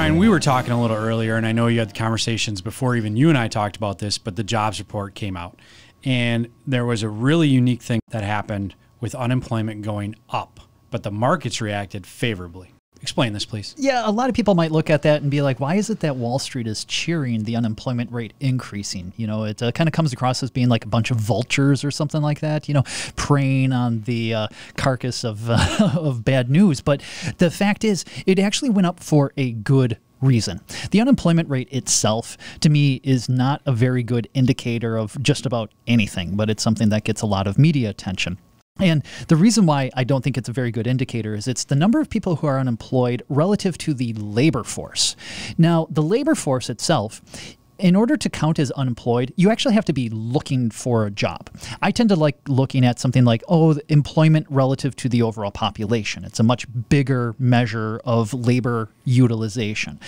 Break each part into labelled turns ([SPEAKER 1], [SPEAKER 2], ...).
[SPEAKER 1] Brian, we were talking a little earlier, and I know you had the conversations before even you and I talked about this, but the jobs report came out. And there was a really unique thing that happened with unemployment going up, but the markets reacted favorably. Explain this, please.
[SPEAKER 2] Yeah, a lot of people might look at that and be like, why is it that Wall Street is cheering the unemployment rate increasing? You know, it kind of comes across as being like a bunch of vultures or something like that, you know, preying on the carcass of, of bad news. But the fact is, it actually went up for a good reason. The unemployment rate itself, to me, is not a very good indicator of just about anything, but it's something that gets a lot of media attention. And the reason why I don't think it's a very good indicator is it's the number of people who are unemployed relative to the labor force. Now, the labor force itself, in order to count as unemployed, you actually have to be looking for a job. I tend to like looking at something like, oh, employment relative to the overall population. It's a much bigger measure of labor utilization.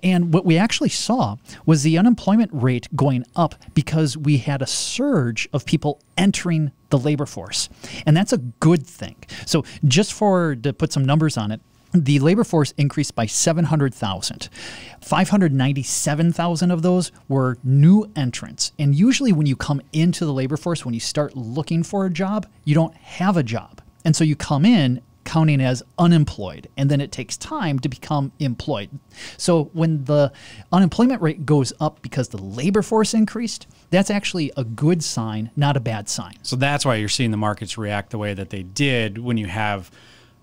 [SPEAKER 2] And what we actually saw was the unemployment rate going up because we had a surge of people entering the labor force. And that's a good thing. So just to put some numbers on it, the labor force increased by 700,000. 597,000 of those were new entrants. And usually when you come into the labor force, when you start looking for a job, you don't have a job. And so you come in counting as unemployed, and then it takes time to become employed. So when the unemployment rate goes up because the labor force increased, that's actually a good sign, not a bad sign.
[SPEAKER 1] So that's why you're seeing the markets react the way that they did when you have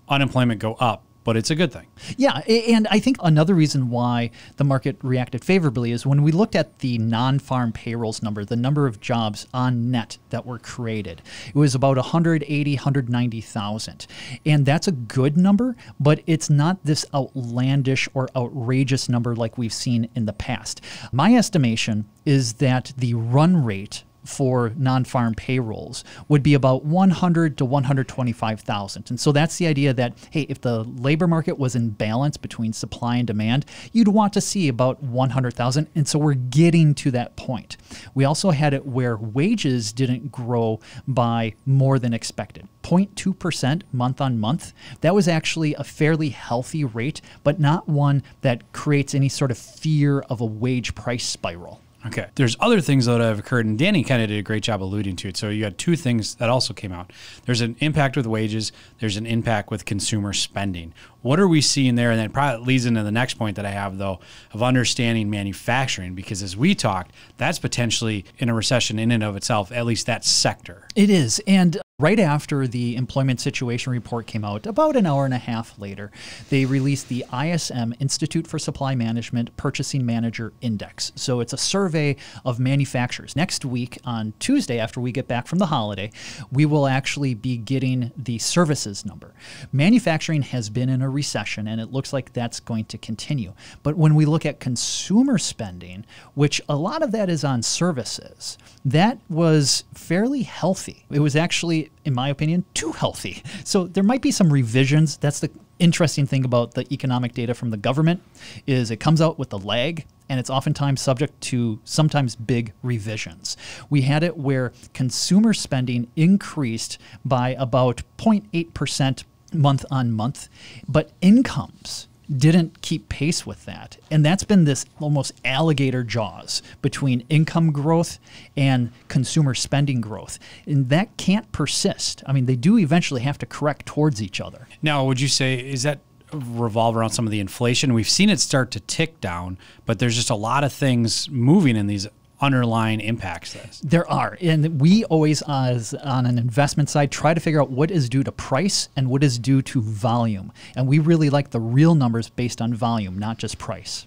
[SPEAKER 1] unemployment go up. But it's a good thing.
[SPEAKER 2] Yeah, and I think another reason why the market reacted favorably is when we looked at the non-farm payrolls number, the number of jobs on net that were created. It was about 180, 190,000. And that's a good number, but it's not this outlandish or outrageous number like we've seen in the past. My estimation is that the run rate for non-farm payrolls would be about 100 to 125,000. And so that's the idea that, hey, if the labor market was in balance between supply and demand, you'd want to see about 100,000. And so we're getting to that point. We also had it where wages didn't grow by more than expected. 0.2% month on month. That was actually a fairly healthy rate, but not one that creates any sort of fear of a wage price spiral.
[SPEAKER 1] Okay. There's other things that have occurred, and Danny kind of did a great job alluding to it. So you had two things that also came out. There's an impact with wages. There's an impact with consumer spending. What are we seeing there? And that probably leads into the next point that I have, though, of understanding manufacturing, because as we talked, that's potentially in a recession in and of itself, at least that sector.
[SPEAKER 2] It is. And right after the employment situation report came out, about an hour and a half later, they released the ISM Institute for Supply Management Purchasing Manager Index. So it's a survey of manufacturers. Next week, on Tuesday, after we get back from the holiday, we will actually be getting the services number. Manufacturing has been in a recession, and it looks like that's going to continue. But when we look at consumer spending, which a lot of that is on services, that was fairly healthy. It was actually, in my opinion, too healthy. So there might be some revisions. That's the interesting thing about the economic data from the government, is it comes out with a lag, and it's oftentimes subject to sometimes big revisions. We had it where consumer spending increased by about 0.8% month on month, but incomes didn't keep pace with that. And that's been this almost alligator jaws between income growth and consumer spending growth. And that can't persist. I mean, they do eventually have to correct towards each other.
[SPEAKER 1] Now, would you say, is that revolve around some of the inflation? We've seen it start to tick down, but there's just a lot of things moving in these underlying impacts this.
[SPEAKER 2] There are. And we always, as on an investment side, try to figure out what is due to price and what is due to volume. And we really like the real numbers based on volume, not just price.